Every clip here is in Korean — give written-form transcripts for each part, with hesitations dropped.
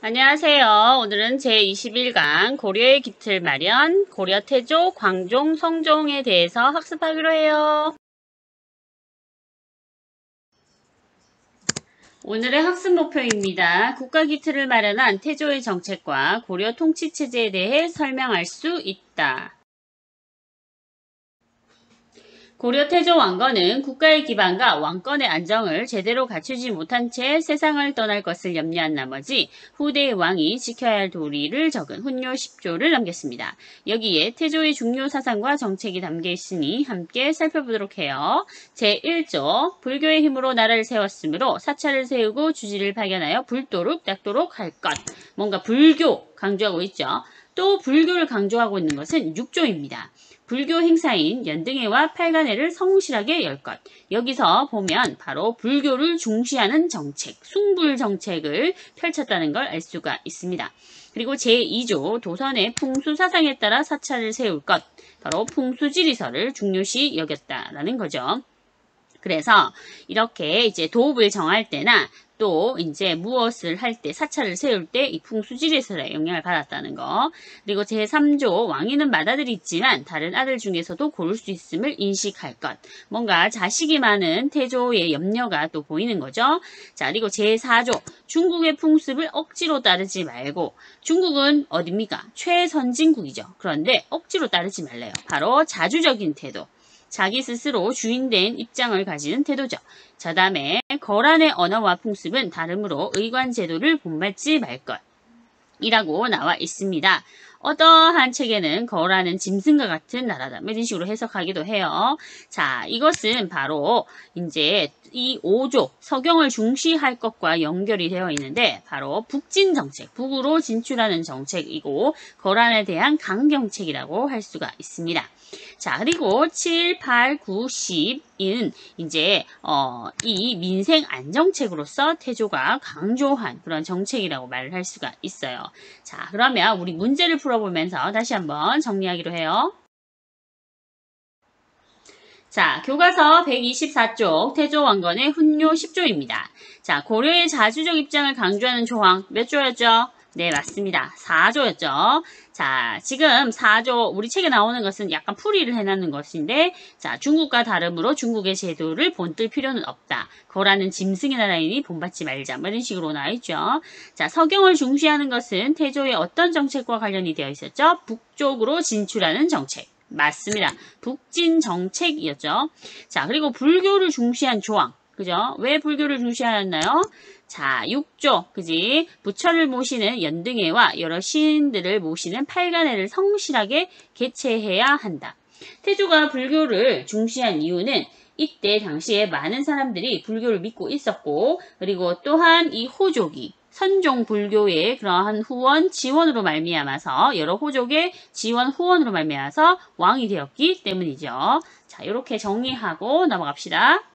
안녕하세요. 오늘은 제21강 고려의 기틀 마련, 고려 태조, 광종, 성종에 대해서 학습하기로 해요. 오늘의 학습 목표입니다. 국가 기틀을 마련한 태조의 정책과 고려 통치체제에 대해 설명할 수 있다. 고려 태조 왕건은 국가의 기반과 왕권의 안정을 제대로 갖추지 못한 채 세상을 떠날 것을 염려한 나머지 후대의 왕이 지켜야 할 도리를 적은 훈요 10조를 남겼습니다. 여기에 태조의 중요 사상과 정책이 담겨 있으니 함께 살펴보도록 해요. 제1조 불교의 힘으로 나라를 세웠으므로 사찰을 세우고 주지를 파견하여 불도록 닦도록 할 것. 뭔가 불교 강조하고 있죠. 또 불교를 강조하고 있는 것은 6조입니다. 불교 행사인 연등회와 팔간회를 성실하게 열 것. 여기서 보면 바로 불교를 중시하는 정책, 숭불 정책을 펼쳤다는 걸 알 수가 있습니다. 그리고 제2조 도선의 풍수 사상에 따라 사찰을 세울 것. 바로 풍수지리설을 중요시 여겼다라는 거죠. 그래서 이렇게 이제 도읍을 정할 때나 또 이제 무엇을 할 때 사찰을 세울 때 이 풍수지리설에 영향을 받았다는 거. 그리고 제3조 왕위는 맏아들이 있지만 다른 아들 중에서도 고를 수 있음을 인식할 것. 뭔가 자식이 많은 태조의 염려가 또 보이는 거죠. 자, 그리고 제4조 중국의 풍습을 억지로 따르지 말고, 중국은 어딥니까? 최선진국이죠. 그런데 억지로 따르지 말래요. 바로 자주적인 태도. 자기 스스로 주인된 입장을 가지는 태도죠. 자, 다음에 거란의 언어와 풍습은 다름으로 의관제도를 본받지 말 것. 이라고 나와 있습니다. 어떠한 책에는 거란은 짐승과 같은 나라다. 이런 식으로 해석하기도 해요. 자, 이것은 바로 이제 이 5조 서경을 중시할 것과 연결이 되어 있는데 바로 북진 정책, 북으로 진출하는 정책이고 거란에 대한 강경책이라고 할 수가 있습니다. 자, 그리고 7, 8, 9, 10은 이제 이 민생 안정책으로서 태조가 강조한 그런 정책이라고 말을 할 수가 있어요. 자, 그러면 우리 문제를 풀어보면서 다시 한번 정리하기로 해요. 자, 교과서 124쪽 태조 왕건의 훈요 10조입니다. 자, 고려의 자주적 입장을 강조하는 조항 몇 조였죠? 네, 맞습니다. 4조였죠. 자, 지금 4조 우리 책에 나오는 것은 약간 풀이를 해놨는 것인데, 자, 중국과 다름으로 중국의 제도를 본뜰 필요는 없다. 거라는 짐승의 나라이니 본받지 말자. 이런 식으로 나와있죠. 자, 서경을 중시하는 것은 태조의 어떤 정책과 관련이 되어 있었죠? 북쪽으로 진출하는 정책. 맞습니다. 북진 정책이었죠. 자, 그리고 불교를 중시한 조항. 그죠? 왜 불교를 중시하였나요? 자, 6조, 그지? 부처를 모시는 연등회와 여러 시인들을 모시는 팔간회를 성실하게 개최해야 한다. 태조가 불교를 중시한 이유는 이때 당시에 많은 사람들이 불교를 믿고 있었고, 그리고 또한 이 호족이 선종 불교의 그러한 후원, 지원으로 말미암아서 여러 호족의 지원, 후원으로 말미암아서 왕이 되었기 때문이죠. 자, 이렇게 정리하고 넘어갑시다.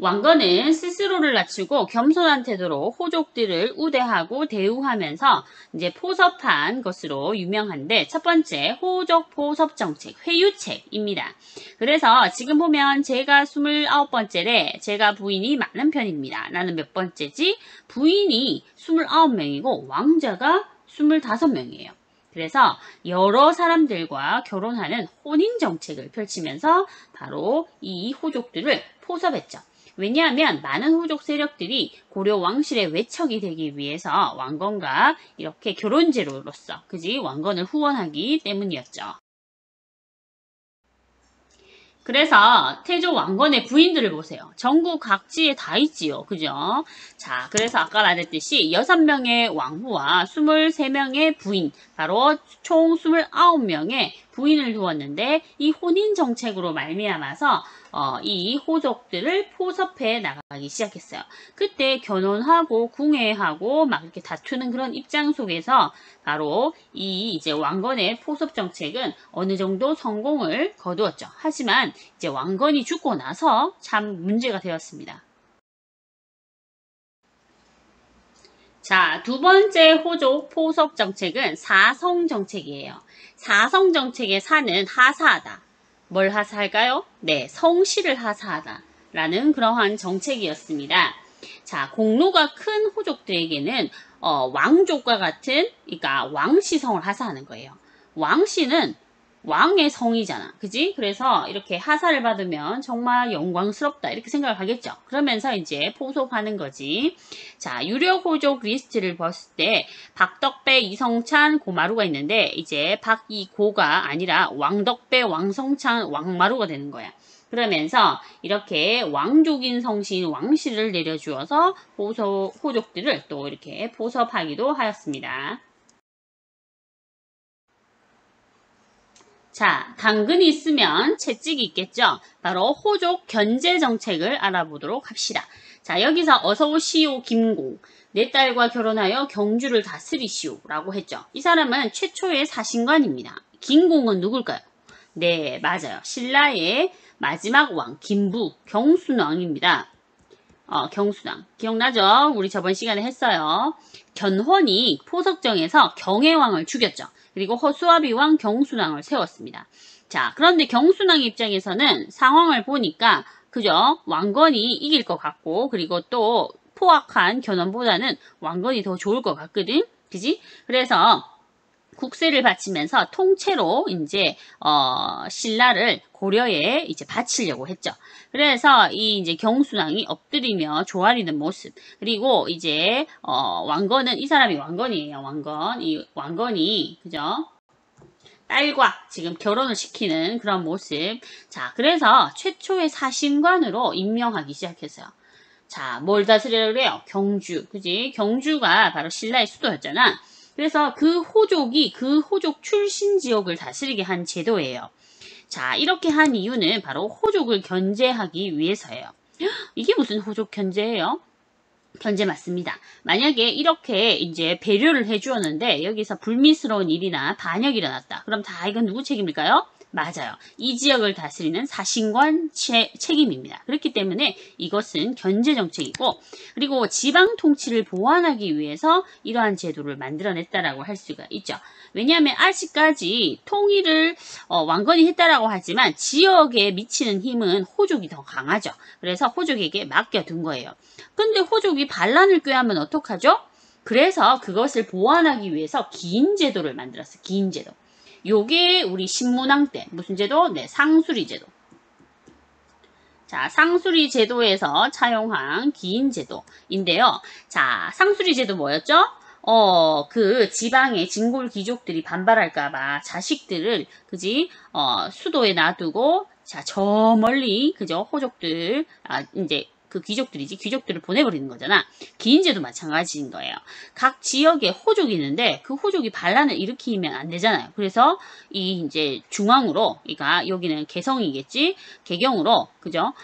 왕건은 스스로를 낮추고 겸손한 태도로 호족들을 우대하고 대우하면서 이제 포섭한 것으로 유명한데 첫 번째 호족 포섭 정책, 회유책입니다. 그래서 지금 보면 제가 29번째래 제가 부인이 많은 편입니다. 나는 몇 번째지? 부인이 29명이고 왕자가 25명이에요. 그래서 여러 사람들과 결혼하는 혼인 정책을 펼치면서 바로 이 호족들을 포섭했죠. 왜냐하면 많은 호족 세력들이 고려 왕실의 외척이 되기 위해서 왕건과 이렇게 결혼제로로서 그지 왕건을 후원하기 때문이었죠. 그래서 태조 왕건의 부인들을 보세요. 전국 각지에 다 있지요. 그죠? 자, 그래서 아까 말했듯이 6명의 왕후와 23명의 부인, 바로 총 29명의 부인을 두었는데 이 혼인 정책으로 말미암아서 이 호족들을 포섭해 나가기 시작했어요. 그때 결혼하고 궁예하고 막 이렇게 다투는 그런 입장 속에서 바로 이 이제 왕건의 포섭 정책은 어느 정도 성공을 거두었죠. 하지만 이제 왕건이 죽고 나서 참 문제가 되었습니다. 자, 두 번째 호족 포섭 정책은 사성 정책이에요. 사성 정책의 사는 하사하다. 뭘 하사할까요? 네, 성실을 하사하다. 라는 그러한 정책이었습니다. 자, 공로가 큰 호족들에게는 왕족과 같은, 그러니까 왕시성을 하사하는 거예요. 왕시는 왕의 성이잖아. 그지? 그래서 이렇게 하사를 받으면 정말 영광스럽다. 이렇게 생각을 하겠죠. 그러면서 이제 포섭하는 거지. 자, 유력 호족 리스트를 봤을 때 박덕배, 이성찬, 고마루가 있는데 이제 박이고가 아니라 왕덕배, 왕성찬, 왕마루가 되는 거야. 그러면서 이렇게 왕족인 성신 왕씨를 내려주어서 호족들을 또 이렇게 포섭하기도 하였습니다. 자, 당근이 있으면 채찍이 있겠죠? 바로 호족 견제 정책을 알아보도록 합시다. 자, 여기서 어서오시오 김공. 내 딸과 결혼하여 경주를 다스리시오 라고 했죠. 이 사람은 최초의 사신관입니다. 김공은 누굴까요? 네, 맞아요. 신라의 마지막 왕 김부 경순왕입니다. 경순왕 기억나죠? 우리 저번 시간에 했어요. 견훤이 포석정에서 경혜왕을 죽였죠. 그리고 허수아비왕 경순왕을 세웠습니다. 자, 그런데 경순왕 입장에서는 상황을 보니까 그죠? 왕건이 이길 것 같고 그리고 또 포악한 견훤보다는 왕건이 더 좋을 것 같거든. 그지? 그래서 국세를 바치면서 통째로 이제 신라를 고려에 이제 바치려고 했죠. 그래서 이 이제 경순왕이 엎드리며 조아리는 모습, 그리고 이제 왕건은 이 사람이 왕건이에요. 왕건. 이 왕건이 그죠? 딸과 지금 결혼을 시키는 그런 모습. 자, 그래서 최초의 사신관으로 임명하기 시작했어요. 자, 뭘 다스리려고 그래요? 경주. 그지? 경주가 바로 신라의 수도였잖아. 그래서 그 호족이 그 호족 출신 지역을 다스리게 한 제도예요. 자, 이렇게 한 이유는 바로 호족을 견제하기 위해서예요. 이게 무슨 호족 견제예요? 견제 맞습니다. 만약에 이렇게 이제 배려를 해주었는데 여기서 불미스러운 일이나 반역이 일어났다. 그럼 다 이건 누구 책임일까요? 맞아요. 이 지역을 다스리는 사신관 책임입니다. 그렇기 때문에 이것은 견제 정책이고, 그리고 지방 통치를 보완하기 위해서 이러한 제도를 만들어냈다라고 할 수가 있죠. 왜냐하면 아직까지 통일을 왕건이 했다라고 하지만 지역에 미치는 힘은 호족이 더 강하죠. 그래서 호족에게 맡겨둔 거예요. 근데 호족이 반란을 꾀하면 어떡하죠? 그래서 그것을 보완하기 위해서 기인제도를 만들었어요. 기인제도. 요게 우리 신문왕 때 무슨 제도? 네, 상수리 제도. 자, 상수리 제도에서 차용한 기인 제도인데요. 자, 상수리 제도 뭐였죠? 그 지방의 진골 귀족들이 반발할까봐 자식들을, 그지? 수도에 놔두고, 자, 저 멀리, 그죠? 호족들, 이제, 그 귀족들이지. 귀족들을 보내버리는 거잖아. 기인제도 마찬가지인 거예요. 각 지역에 호족이 있는데 그 호족이 반란을 일으키면 안 되잖아요. 그래서 이 이제 중앙으로, 그러니까 여기는 개성이겠지. 개경으로, 그죠?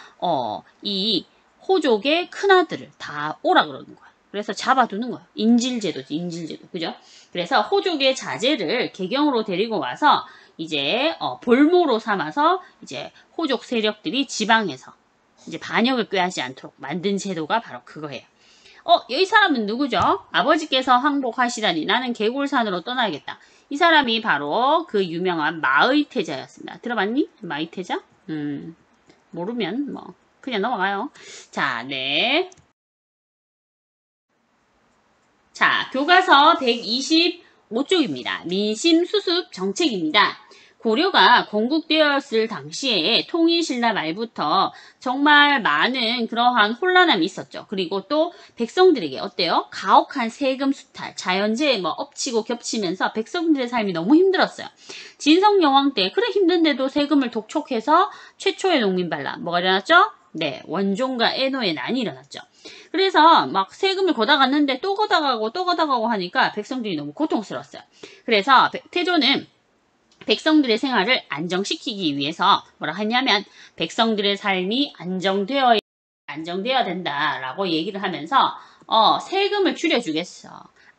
이 호족의 큰아들을 다 오라 그러는 거야. 그래서 잡아두는 거예요. 인질제도지, 인질제도. 그죠? 그래서 호족의 자제를 개경으로 데리고 와서 이제 볼모로 삼아서 이제 호족 세력들이 지방에서 이제 반역을 꾀하지 않도록 만든 제도가 바로 그거예요. 이 사람은 누구죠? 아버지께서 항복하시다니 나는 개골산으로 떠나야겠다. 이 사람이 바로 그 유명한 마의태자였습니다. 들어봤니? 마의태자? 모르면 뭐 그냥 넘어가요. 자, 네. 자, 교과서 125쪽입니다. 민심수습 정책입니다. 고려가 건국되었을 당시에 통일신라 말부터 정말 많은 그러한 혼란함이 있었죠. 그리고 또 백성들에게 어때요? 가혹한 세금 수탈, 자연재해 엎치고 겹치면서 백성들의 삶이 너무 힘들었어요. 진성여왕 때 그래 힘든데도 세금을 독촉해서 최초의 농민반란 뭐가 일어났죠? 네, 원종과 애노의 난이 일어났죠. 그래서 막 세금을 걷어갔는데 또 걷어가고 또 걷어가고 하니까 백성들이 너무 고통스러웠어요. 그래서 태조는 백성들의 생활을 안정시키기 위해서 뭐라 하냐면 백성들의 삶이 안정되어야 된다라고 얘기를 하면서 세금을 줄여주겠어.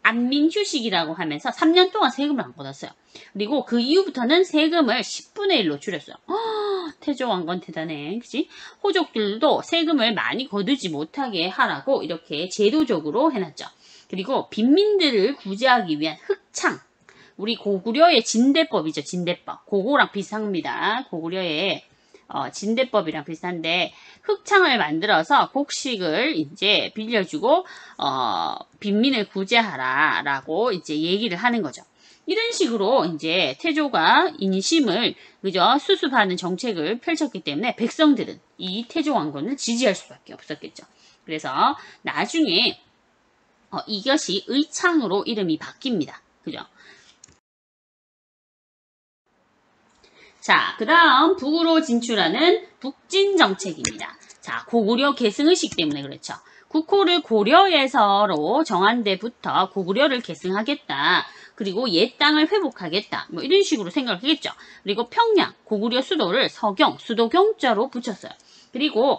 안민휴식이라고 하면서 3년 동안 세금을 안 걷었어요. 그리고 그 이후부터는 세금을 10분의 1로 줄였어요. 태조 왕건 대단해. 그치? 호족들도 세금을 많이 거두지 못하게 하라고 이렇게 제도적으로 해놨죠. 그리고 빈민들을 구제하기 위한 흑창. 우리 고구려의 진대법이죠. 진대법. 그거랑 비슷합니다. 고구려의 진대법이랑 비슷한데 흑창을 만들어서 곡식을 이제 빌려주고 빈민을 구제하라라고 이제 얘기를 하는 거죠. 이런 식으로 이제 태조가 인심을 그죠 수습하는 정책을 펼쳤기 때문에 백성들은 이 태조 왕건을 지지할 수밖에 없었겠죠. 그래서 나중에 이것이 의창으로 이름이 바뀝니다. 그죠? 자, 그 다음 북으로 진출하는 북진 정책입니다. 자, 고구려 계승의식 때문에 그렇죠. 국호를 고려에서로 정한 데부터 고구려를 계승하겠다. 그리고 옛 땅을 회복하겠다. 뭐 이런 식으로 생각하겠죠. 그리고 평양, 고구려 수도를 서경, 수도경자로 붙였어요. 그리고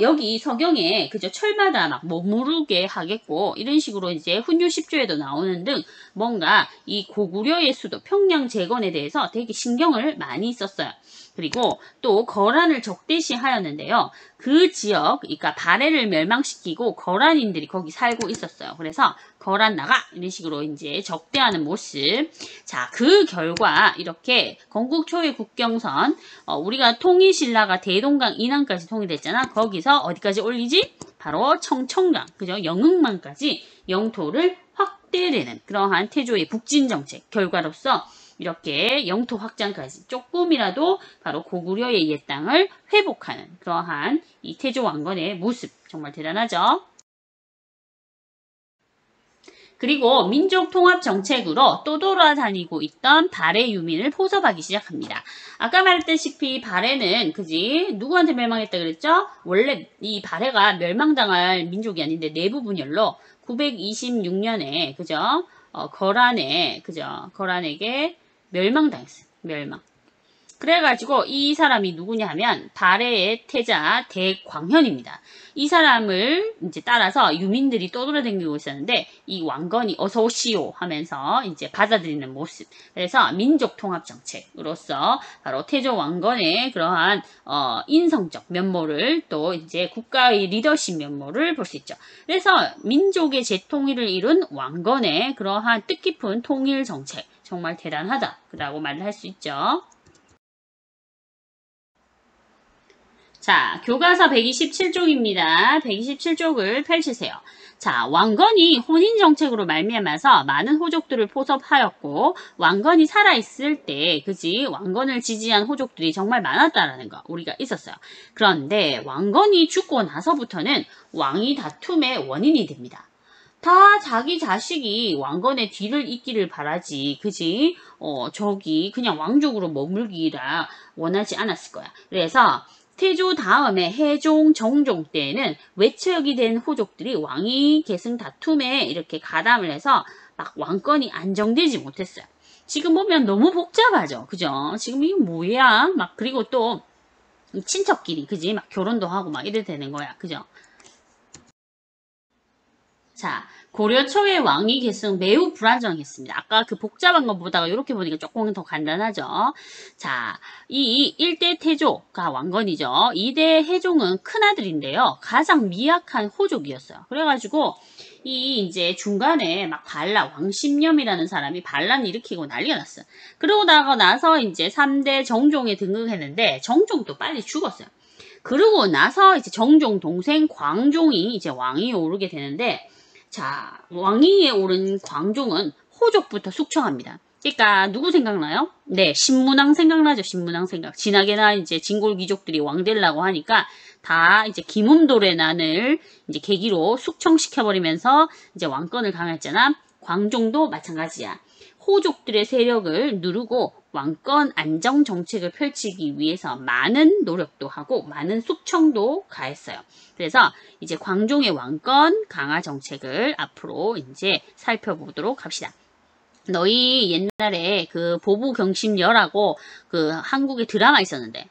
여기 서경에 그저 철마다 막 머무르게 하겠고 이런 식으로 이제 훈유 10조에도 나오는 등 뭔가 이 고구려의 수도 평양 재건에 대해서 되게 신경을 많이 썼어요. 그리고 또 거란을 적대시하였는데요. 그 지역, 그러니까 발해를 멸망시키고 거란인들이 거기 살고 있었어요. 그래서 거란 나가 이런 식으로 이제 적대하는 모습. 자, 그 결과 이렇게 건국 초의 국경선 우리가 통일신라가 대동강 이남까지 통일됐잖아. 거기서 어디까지 올리지? 바로 청천강, 그죠? 영흥만까지 영토를 확대되는 그러한 태조의 북진 정책 결과로서 이렇게 영토 확장까지 조금이라도 바로 고구려의 옛 땅을 회복하는 그러한 이 태조 왕건의 모습 정말 대단하죠. 그리고 민족 통합 정책으로 또 돌아다니고 있던 발해 유민을 포섭하기 시작합니다. 아까 말했다시피 발해는 그지 누구한테 멸망했다 그랬죠? 원래 이 발해가 멸망당할 민족이 아닌데 내부 분열로 926년에 그죠? 거란에게 멸망당했어요. 멸망. 그래가지고 이 사람이 누구냐 하면 발해의 태자 대광현입니다. 이 사람을 이제 따라서 유민들이 떠돌아다니고 있었는데 이 왕건이 어서 오시오 하면서 이제 받아들이는 모습. 그래서 민족 통합 정책으로서 바로 태조 왕건의 그러한 인성적 면모를 또 이제 국가의 리더십 면모를 볼 수 있죠. 그래서 민족의 재통일을 이룬 왕건의 그러한 뜻깊은 통일 정책 정말 대단하다라고 말을 할 수 있죠. 자, 교과서 127쪽입니다. 127쪽을 펼치세요. 자, 왕건이 혼인정책으로 말미암아서 많은 호족들을 포섭하였고 왕건이 살아있을 때 그지 왕건을 지지한 호족들이 정말 많았다라는 거 우리가 있었어요. 그런데 왕건이 죽고 나서부터는 왕이 다툼의 원인이 됩니다. 다 자기 자식이 왕건의 뒤를 잇기를 바라지 그지 저기 그냥 왕족으로 머물기라 원하지 않았을 거야. 그래서 태조 다음에 해종, 정종 때에는 외척이 된 호족들이 왕위 계승 다툼에 이렇게 가담을 해서 막 왕권이 안정되지 못했어요. 지금 보면 너무 복잡하죠. 그죠? 지금 이게 뭐야? 막 그리고 또 친척끼리 그지? 막 결혼도 하고 막 이래 되는 거야. 그죠? 자, 고려 초의 왕위 계승 매우 불안정했습니다. 아까 그 복잡한 거 보다가 이렇게 보니까 조금 더 간단하죠. 자, 이 1대 태조가 왕건이죠. 2대 해종은 큰아들인데요. 가장 미약한 호족이었어요. 그래가지고 이 이제 중간에 막 왕십념이라는 사람이 반란 일으키고 난리가 났어요. 그러고 나서 이제 3대 정종에 등극했는데 정종도 빨리 죽었어요. 그러고 나서 이제 정종 동생 광종이 이제 왕위에 오르게 되는데 자, 왕위에 오른 광종은 호족부터 숙청합니다. 그러니까 누구 생각나요? 네, 신문왕 생각나죠. 신문왕 생각. 진하게나 이제 진골 귀족들이 왕 되려고 하니까 다 이제 김음돌의 난을 이제 계기로 숙청시켜버리면서 이제 왕권을 강화했잖아. 광종도 마찬가지야. 호족들의 세력을 누르고 왕권 안정 정책을 펼치기 위해서 많은 노력도 하고 많은 숙청도 가했어요. 그래서 이제 광종의 왕권 강화 정책을 앞으로 이제 살펴보도록 합시다. 너희 옛날에 그 보부경심녀라고 그 한국에 드라마 있었는데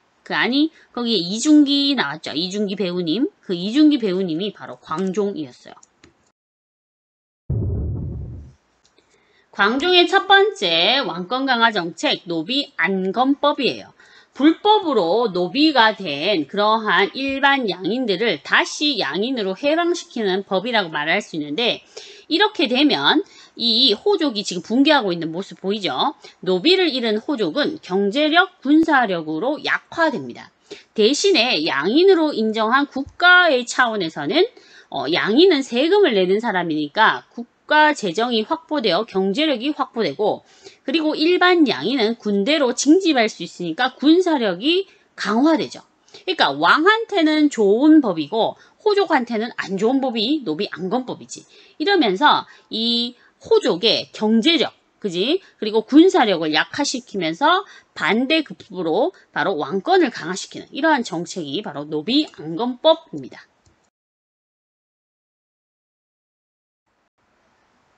거기에 이중기 나왔죠. 이중기 배우님. 그 이중기 배우님이 바로 광종이었어요. 광종의 첫 번째 왕권 강화 정책 노비 안건법이에요. 불법으로 노비가 된 그러한 일반 양인들을 다시 양인으로 해방시키는 법이라고 말할 수 있는데 이렇게 되면 이 호족이 지금 붕괴하고 있는 모습 보이죠? 노비를 잃은 호족은 경제력, 군사력으로 약화됩니다. 대신에 양인으로 인정한 국가의 차원에서는 양인은 세금을 내는 사람이니까 국가 재정이 확보되어 경제력이 확보되고, 그리고 일반 양인은 군대로 징집할 수 있으니까 군사력이 강화되죠. 그러니까 왕한테는 좋은 법이고 호족한테는 안 좋은 법이 노비안건법이지. 이러면서 이 호족의 경제력, 그지? 그리고 군사력을 약화시키면서 반대급부로 바로 왕권을 강화시키는 이러한 정책이 바로 노비안건법입니다.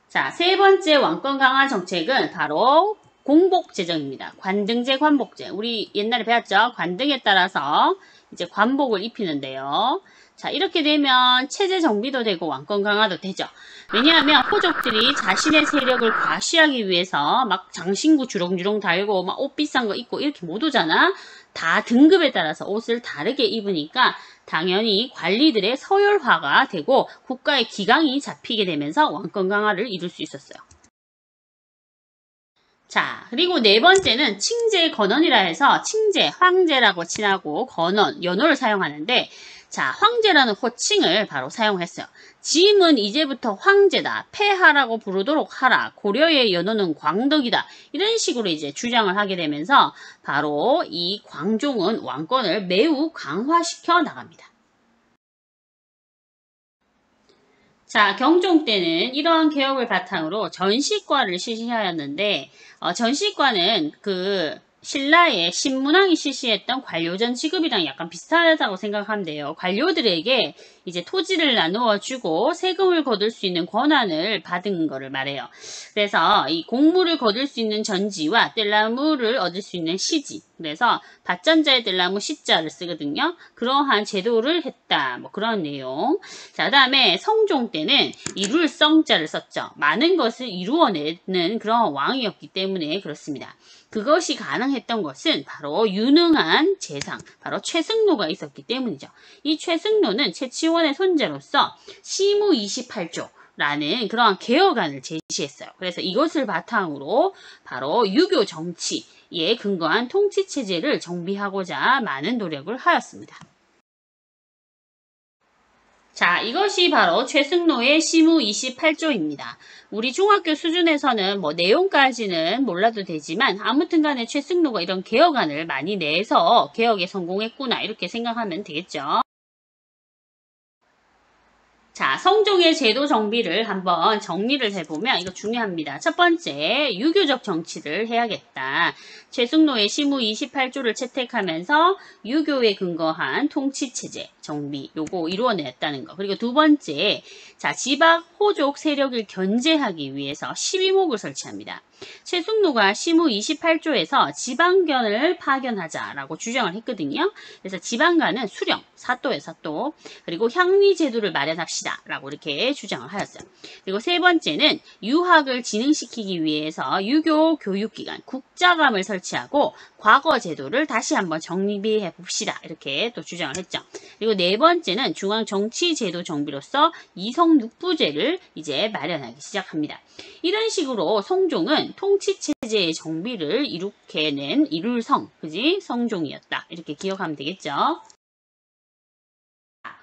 자, 세 번째 왕권 강화 정책은 바로 공복제정입니다. 관등제, 관복제. 우리 옛날에 배웠죠? 관등에 따라서 이제 관복을 입히는데요. 자, 이렇게 되면 체제 정비도 되고 왕권 강화도 되죠. 왜냐하면 호족들이 자신의 세력을 과시하기 위해서 막 장신구 주렁주렁 달고 막 옷 비싼 거 입고 이렇게 못 오잖아. 다 등급에 따라서 옷을 다르게 입으니까 당연히 관리들의 서열화가 되고 국가의 기강이 잡히게 되면서 왕권 강화를 이룰 수 있었어요. 자, 그리고 네 번째는 칭제 건언이라 해서 칭제, 황제라고 칭하고 건언, 연호를 사용하는데, 자, 황제라는 호칭을 바로 사용했어요. 짐은 이제부터 황제다, 폐하라고 부르도록 하라, 고려의 연호는 광덕이다, 이런 식으로 이제 주장을 하게 되면서 바로 이 광종은 왕권을 매우 강화시켜 나갑니다. 자, 경종 때는 이러한 개혁을 바탕으로 전시과를 실시하였는데, 전시과는 그 신라의 신문왕이 실시했던 관료전 지급이랑 약간 비슷하다고 생각하면 돼요. 관료들에게 이제 토지를 나누어 주고 세금을 거둘 수 있는 권한을 받은 거를 말해요. 그래서 이 공물을 거둘 수 있는 전지와 뗄나무를 얻을 수 있는 시지. 그래서 밭전자에 뗄나무 시자를 쓰거든요. 그러한 제도를 했다. 뭐 그런 내용. 자, 그 다음에 성종 때는 이룰 성자를 썼죠. 많은 것을 이루어내는 그런 왕이었기 때문에 그렇습니다. 그것이 가능했던 것은 바로 유능한 재상, 바로 최승로가 있었기 때문이죠. 이 최승로는 최치원의 손자로서 시무 28조라는 그러한 개혁안을 제시했어요. 그래서 이것을 바탕으로 바로 유교 정치에 근거한 통치체제를 정비하고자 많은 노력을 하였습니다. 자, 이것이 바로 최승로의 시무 28조입니다. 우리 중학교 수준에서는 뭐 내용까지는 몰라도 되지만 아무튼 간에 최승로가 이런 개혁안을 많이 내서 개혁에 성공했구나 이렇게 생각하면 되겠죠. 자, 성종의 제도 정비를 한번 정리를 해보면 이거 중요합니다. 첫 번째, 유교적 정치를 해야겠다. 최승로의 시무 28조를 채택하면서 유교에 근거한 통치체제 정비 요거 이루어냈다는 거. 그리고 두 번째, 자, 지방 호족 세력을 견제하기 위해서 12목을 설치합니다. 최승로가 시무 28조에서 지방견을 파견하자라고 주장을 했거든요. 그래서 지방간은 수령, 사또예요, 사또. 그리고 향리제도를 마련합시다 라고 이렇게 주장을 하였어요. 그리고 세 번째는 유학을 진흥시키기 위해서 유교 교육기관, 국자감을 설치하고 과거 제도를 다시 한번 정비해 봅시다. 이렇게 또 주장을 했죠. 그리고 네 번째는 중앙정치제도 정비로서 이성육부제를 이제 마련하기 시작합니다. 이런 식으로 성종은 통치체제의 정비를 이룩해낸 이룰성, 그지? 성종이었다. 이렇게 기억하면 되겠죠.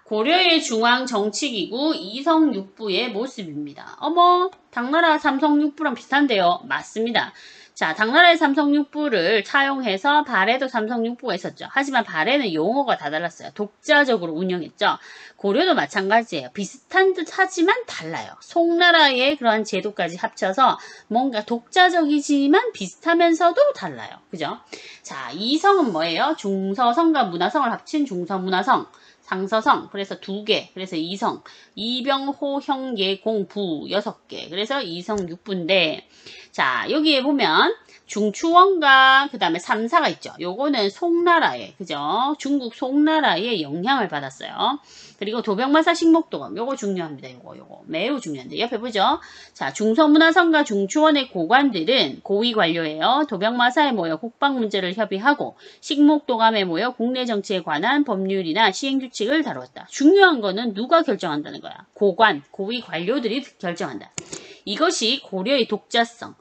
고려의 중앙정치기구 이성육부의 모습입니다. 어머, 당나라 삼성육부랑 비슷한데요. 맞습니다. 자, 당나라의 삼성육부를 차용해서 발해도 삼성육부가 있었죠. 하지만 발해는 용어가 다 달랐어요. 독자적으로 운영했죠. 고려도 마찬가지예요. 비슷한 듯 하지만 달라요. 송나라의 그러한 제도까지 합쳐서 뭔가 독자적이지만 비슷하면서도 달라요. 그죠? 자, 이성은 뭐예요? 중서성과 문화성을 합친 중서문화성. 상서성, 그래서 2개, 그래서 이성, 이병, 호, 형, 예, 공, 부 6개, 그래서 이성 6부인데, 자, 여기에 보면 중추원과 그 다음에 3사가 있죠. 요거는 송나라의, 그죠? 중국 송나라의 영향을 받았어요. 그리고 도병마사 식목도감, 요거 중요합니다. 요거 매우 중요한데 옆에 보죠. 자, 중서문화성과 중추원의 고관들은 고위 관료예요. 도병마사에 모여 국방 문제를 협의하고 식목도감에 모여 국내 정치에 관한 법률이나 시행규칙을 다루었다. 중요한 거는 누가 결정한다는 거야. 고관, 고위 관료들이 결정한다. 이것이 고려의 독자성,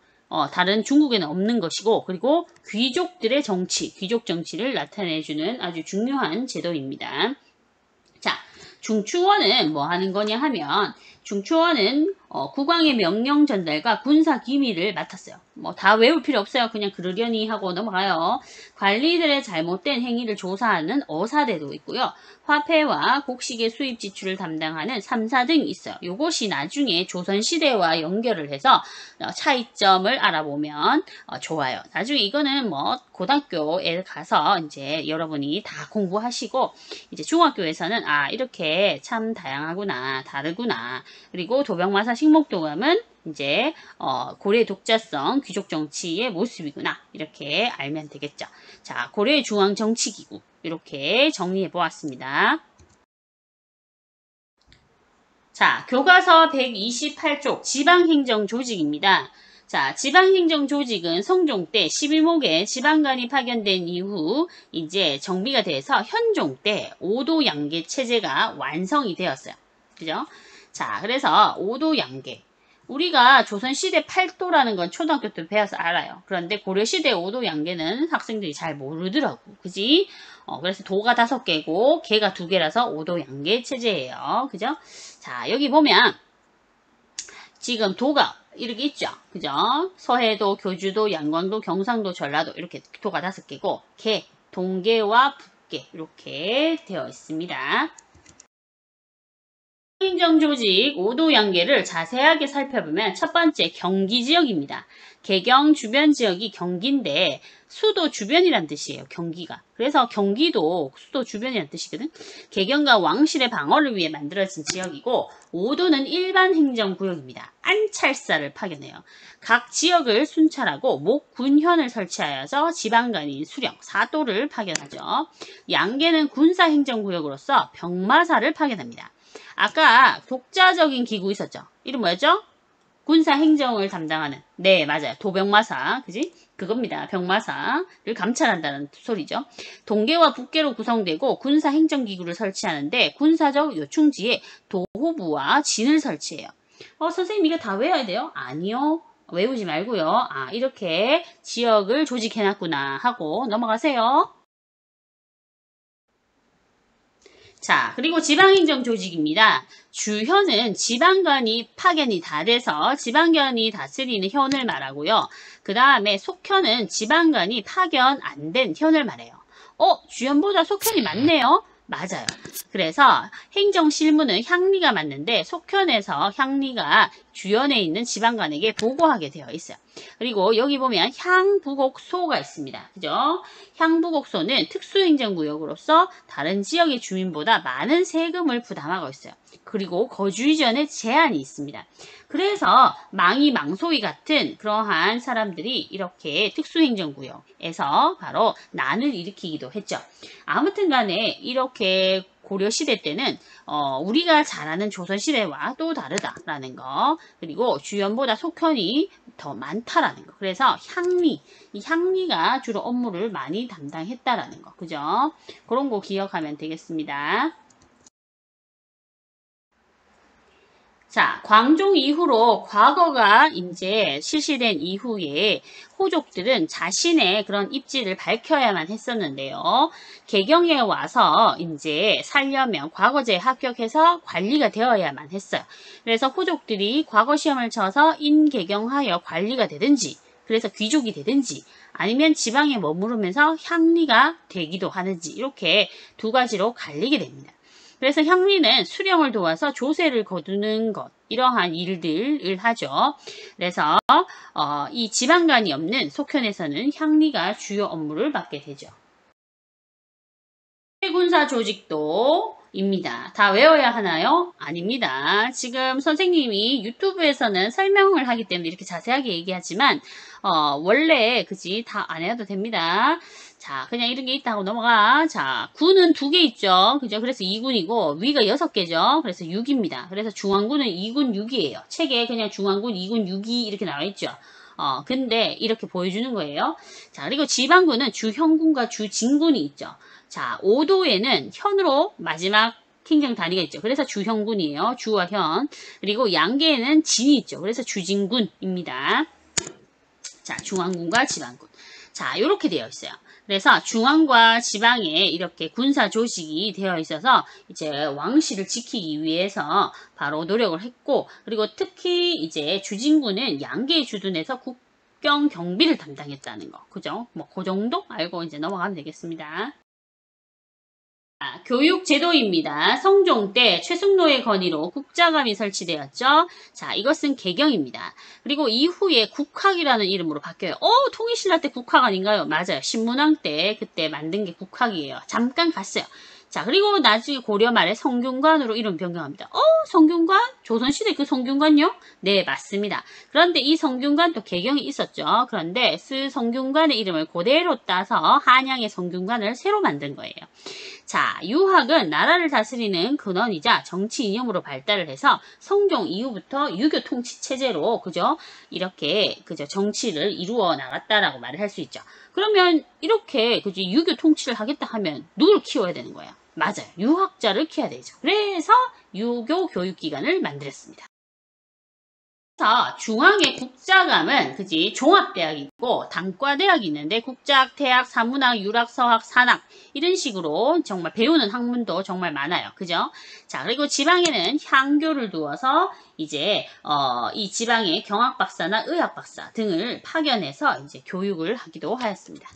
다른 중국에는 없는 것이고, 그리고 귀족들의 정치, 귀족 정치를 나타내주는 아주 중요한 제도입니다. 자, 중추원은 뭐 하는 거냐 하면, 중추원은 국왕의 명령 전달과 군사 기밀을 맡았어요. 뭐 다 외울 필요 없어요. 그냥 그러려니 하고 넘어가요. 관리들의 잘못된 행위를 조사하는 어사대도 있고요. 화폐와 곡식의 수입 지출을 담당하는 3사 등이 있어요. 요것이 나중에 조선시대와 연결을 해서 차이점을 알아보면 좋아요. 나중에 이거는 뭐 고등학교에 가서 이제 여러분이 다 공부하시고, 이제 중학교에서는 이렇게 참 다양하구나, 다르구나. 그리고 도병마사 식목도감은 이제 고려의 독자성 귀족 정치의 모습이구나, 이렇게 알면 되겠죠. 자, 고려의 중앙정치기구 이렇게 정리해 보았습니다. 자, 교과서 128쪽 지방행정조직입니다. 자, 지방행정조직은 성종 때 12목에 지방관이 파견된 이후 이제 정비가 돼서 현종 때 5도 양계 체제가 완성이 되었어요. 그죠? 자, 그래서 5도 양계. 우리가 조선시대 8도라는 건 초등학교 때 배워서 알아요. 그런데 고려시대 5도 양계는 학생들이 잘 모르더라고. 그지? 그래서 도가 5개고 계가 2개라서 5도 양계 체제예요. 그죠? 자, 여기 보면 지금 도가 이렇게 있죠. 그죠? 서해도, 교주도, 양광도, 경상도, 전라도 이렇게 도가 5개고 계, 동계와 북계 이렇게 되어 있습니다. 행정조직 5도 양계를 자세하게 살펴보면 첫 번째 경기지역입니다. 개경 주변 지역이 경기인데 수도 주변이란 뜻이에요. 경기가. 그래서 경기도 수도 주변이란 뜻이거든. 개경과 왕실의 방어를 위해 만들어진 지역이고 5도는 일반 행정구역입니다. 안찰사를 파견해요. 각 지역을 순찰하고 목군현을 설치하여서 지방관인 수령, 사도를 파견하죠. 양계는 군사행정구역으로서 병마사를 파견합니다. 아까 독자적인 기구 있었죠? 이름 뭐였죠? 군사행정을 담당하는. 네, 맞아요. 도병마사. 그지? 그겁니다. 병마사를 감찰한다는 소리죠. 동계와 북계로 구성되고 군사행정기구를 설치하는데 군사적 요충지에 도호부와 진을 설치해요. 선생님 이거 다 외워야 돼요? 아니요. 외우지 말고요. 이렇게 지역을 조직해놨구나 하고 넘어가세요. 자, 그리고 지방행정 조직입니다. 주현은 지방관이 파견이 다 돼서 지방관이 다스리는 현을 말하고요. 그 다음에 속현은 지방관이 파견 안 된 현을 말해요. 주현보다 속현이 많네요. 맞아요. 그래서 행정실무는 향리가 맞는데 속현에서 향리가 주현에 있는 지방관에게 보고하게 되어 있어요. 그리고 여기 보면 향부곡소가 있습니다. 그죠? 향부곡소는 특수행정구역으로서 다른 지역의 주민보다 많은 세금을 부담하고 있어요. 그리고 거주 이전에 제한이 있습니다. 그래서 망이 망소이 같은 그러한 사람들이 이렇게 특수행정구역에서 바로 난을 일으키기도 했죠. 아무튼 간에 이렇게 고려시대 때는 우리가 잘 아는 조선시대와 또 다르다라는 거, 그리고 주현보다 속현이 더 많다라는 거. 그래서 이 향리가 주로 업무를 많이 담당했다라는 거. 그죠? 그런 거 기억하면 되겠습니다. 자, 광종 이후로 과거가 이제 실시된 이후에 호족들은 자신의 그런 입지를 밝혀야만 했었는데요. 개경에 와서 이제 살려면 과거제에 합격해서 관리가 되어야만 했어요. 그래서 호족들이 과거 시험을 쳐서 인개경하여 관리가 되든지, 그래서 귀족이 되든지, 아니면 지방에 머무르면서 향리가 되기도 하는지, 이렇게 두 가지로 갈리게 됩니다. 그래서 향리는 수령을 도와서 조세를 거두는 것, 이러한 일들을 하죠. 그래서 이 지방관이 없는 속현에서는 향리가 주요 업무를 맡게 되죠. 군사 조직도 입니다. 다 외워야 하나요? 아닙니다. 지금 선생님이 유튜브에서는 설명을 하기 때문에 이렇게 자세하게 얘기하지만 원래 그지 다 안 해도 됩니다. 자, 그냥 이런 게 있다고 넘어가. 자, 군은 2개 있죠. 그죠? 그래서 2군이고 위가 6개죠. 그래서 6입니다. 그래서 중앙군은 2군 6이에요. 책에 그냥 중앙군 2군 6이 이렇게 나와 있죠. 근데 이렇게 보여주는 거예요. 자, 그리고 지방군은 주현군과 주진군이 있죠. 자, 5도에는 현으로 마지막 행정 단위가 있죠. 그래서 주현군이에요. 주와 현. 그리고 양계에는 진이 있죠. 그래서 주진군입니다. 자, 중앙군과 지방군. 자, 이렇게 되어 있어요. 그래서 중앙과 지방에 이렇게 군사 조직이 되어 있어서 이제 왕실을 지키기 위해서 바로 노력을 했고, 그리고 특히 이제 주진군은 양계에 주둔해서 국경 경비를 담당했다는 거. 그죠? 뭐, 그 정도 알고 이제 넘어가면 되겠습니다. 교육 제도입니다. 성종 때 최승로의 건의로 국자감이 설치되었죠. 자, 이것은 개경입니다. 그리고 이후에 국학이라는 이름으로 바뀌어요. 통일신라 때 국학 아닌가요? 맞아요. 신문왕 때 그때 만든 게 국학이에요. 잠깐 갔어요. 자, 그리고 나중에 고려 말에 성균관으로 이름 변경합니다. 성균관? 조선시대 그 성균관요? 네, 맞습니다. 그런데 이 성균관 또 개경이 있었죠. 그런데 성균관의 이름을 그대로 따서 한양의 성균관을 새로 만든 거예요. 자, 유학은 나라를 다스리는 근원이자 정치 이념으로 발달을 해서 성종 이후부터 유교 통치 체제로 그죠? 이렇게 그죠? 정치를 이루어 나갔다라고 말을 할 수 있죠. 그러면 이렇게 그죠? 유교 통치를 하겠다 하면 누굴 키워야 되는 거야? 맞아요. 유학자를 키워야 되죠. 그래서 유교 교육기관을 만들었습니다. 그래서 중앙의 국자감은 그지 종합대학이 있고 단과대학이 있는데 국자학, 대학, 사문학, 유학, 서학, 산학 이런 식으로 정말 배우는 학문도 정말 많아요. 그죠? 자, 그리고 지방에는 향교를 두어서 이제 이 지방의 경학박사나 의학박사 등을 파견해서 이제 교육을 하기도 하였습니다.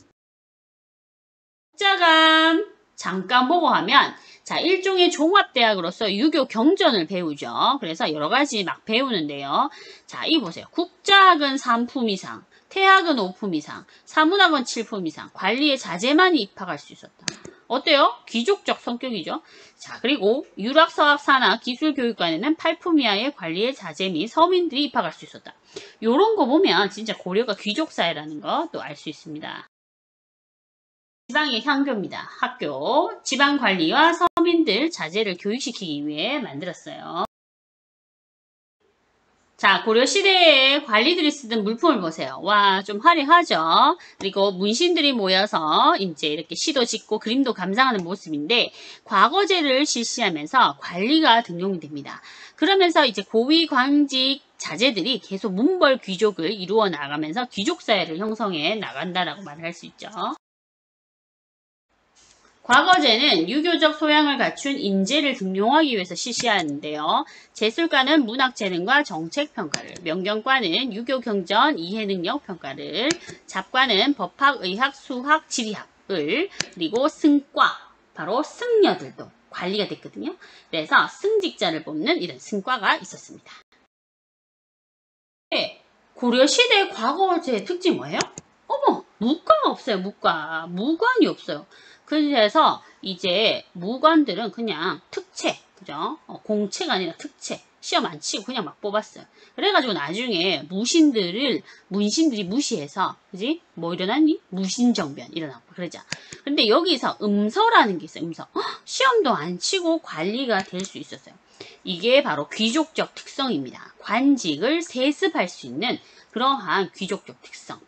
국자감 잠깐 보고 하면 자, 일종의 종합대학으로서 유교 경전을 배우죠. 그래서 여러 가지 막 배우는데요. 자, 이 보세요. 국자학은 3품 이상, 태학은 5품 이상, 사문학은 7품 이상, 관리의 자제만이 입학할 수 있었다. 어때요? 귀족적 성격이죠. 자, 그리고 유학, 서학, 산학, 기술교육관에는 8품 이하의 관리의 자제 및 서민들이 입학할 수 있었다. 요런 거 보면 진짜 고려가 귀족사회라는 거 또 알 수 있습니다. 지방의 향교입니다. 학교, 지방관리와 서민들 자제를 교육시키기 위해 만들었어요. 자, 고려시대에 관리들이 쓰던 물품을 보세요. 와, 좀 화려하죠? 그리고 문신들이 모여서 이제 이렇게 시도 짓고 그림도 감상하는 모습인데, 과거제를 실시하면서 관리가 등용이 됩니다. 그러면서 이제 고위 광직 자제들이 계속 문벌 귀족을 이루어 나가면서 귀족사회를 형성해 나간다라고 말을 할 수 있죠. 과거제는 유교적 소양을 갖춘 인재를 등용하기 위해서 실시하는데요. 제술과는 문학재능과 정책평가를, 명경과는 유교경전 이해능력 평가를, 잡과는 법학, 의학, 수학, 지리학을, 그리고 승과, 바로 승려들도 관리가 됐거든요. 그래서 승직자를 뽑는 이런 승과가 있었습니다. 고려시대 과거제 특징이 뭐예요? 무과가 없어요. 무관이 없어요. 그래서 이제 무관들은 그냥 특채, 그죠? 공채가 아니라 특채. 시험 안 치고 그냥 막 뽑았어요. 그래가지고 나중에 문신들이 무시해서, 그지? 뭐 일어났니? 무신정변 일어나고 그러자. 근데 여기서 음서라는 게 있어요. 음서. 시험도 안 치고 관리가 될 수 있었어요. 이게 바로 귀족적 특성입니다. 관직을 세습할 수 있는 그러한 귀족적 특성.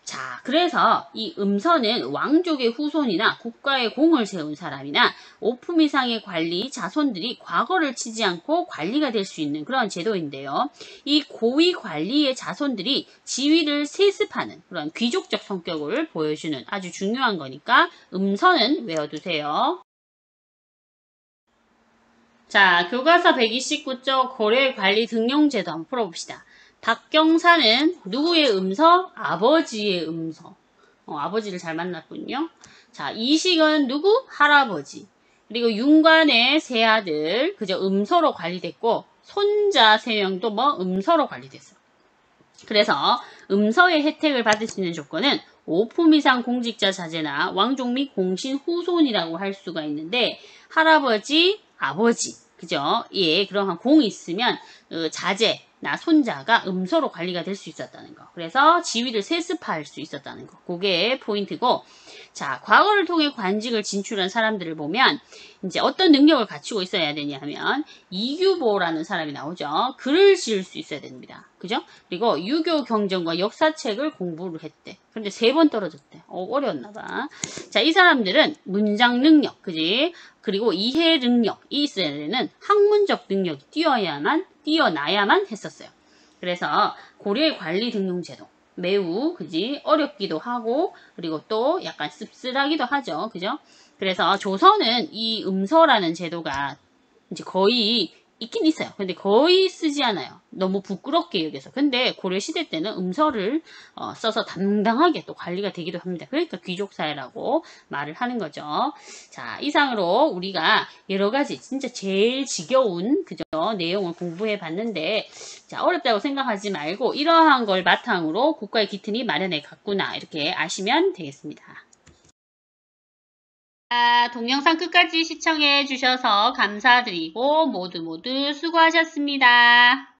자, 그래서 이 음서는 왕족의 후손이나 국가에 공을 세운 사람이나 5품 이상의 관리 자손들이 과거를 치지 않고 관리가 될 수 있는 그런 제도인데요. 이 고위 관리의 자손들이 지위를 세습하는 그런 귀족적 성격을 보여주는 아주 중요한 거니까 음서는 외워두세요. 자, 교과서 129쪽 고려의 관리 등용제도 한번 풀어봅시다. 박경사는 누구의 음서? 아버지의 음서. 아버지를 잘 만났군요. 자, 이식은 누구? 할아버지. 그리고 윤관의 세 아들, 그저 음서로 관리됐고, 손자 3명도 뭐 음서로 관리됐어요. 그래서 음서의 혜택을 받을 수 있는 조건은 5품 이상 공직자 자제나 왕족 및 공신 후손이라고 할 수가 있는데, 할아버지, 아버지, 그죠? 예, 그러한 공이 있으면 자제나 손자가 음서로 관리가 될 수 있었다는 거. 그래서 지위를 세습할 수 있었다는 거. 그게 포인트고, 자, 과거를 통해 관직을 진출한 사람들을 보면 이제 어떤 능력을 갖추고 있어야 되냐 하면 이규보라는 사람이 나오죠. 글을 지을 수 있어야 됩니다. 그죠? 그리고 유교 경전과 역사책을 공부를 했대. 그런데 3번 떨어졌대. 어려웠나 봐. 자, 이 사람들은 문장 능력, 그지? 그리고 이해 능력이 있어야 되는 학문적 능력이 뛰어나야만 했었어요. 그래서 고려의 관리 등용제도. 매우, 그지? 어렵기도 하고, 그리고 또 약간 씁쓸하기도 하죠. 그죠? 그래서 조선은 이 음서라는 제도가 이제 거의 있긴 있어요. 근데 거의 쓰지 않아요. 너무 부끄럽게 여겨서. 근데 고려시대 때는 음서를 써서 당당하게 또 관리가 되기도 합니다. 그러니까 귀족사회라고 말을 하는 거죠. 자, 이상으로 우리가 여러 가지 진짜 제일 지겨운 그죠? 내용을 공부해 봤는데 자, 어렵다고 생각하지 말고 이러한 걸 바탕으로 국가의 기틀이 마련해 갔구나 이렇게 아시면 되겠습니다. 동영상 끝까지 시청해 주셔서 감사드리고 모두 수고하셨습니다.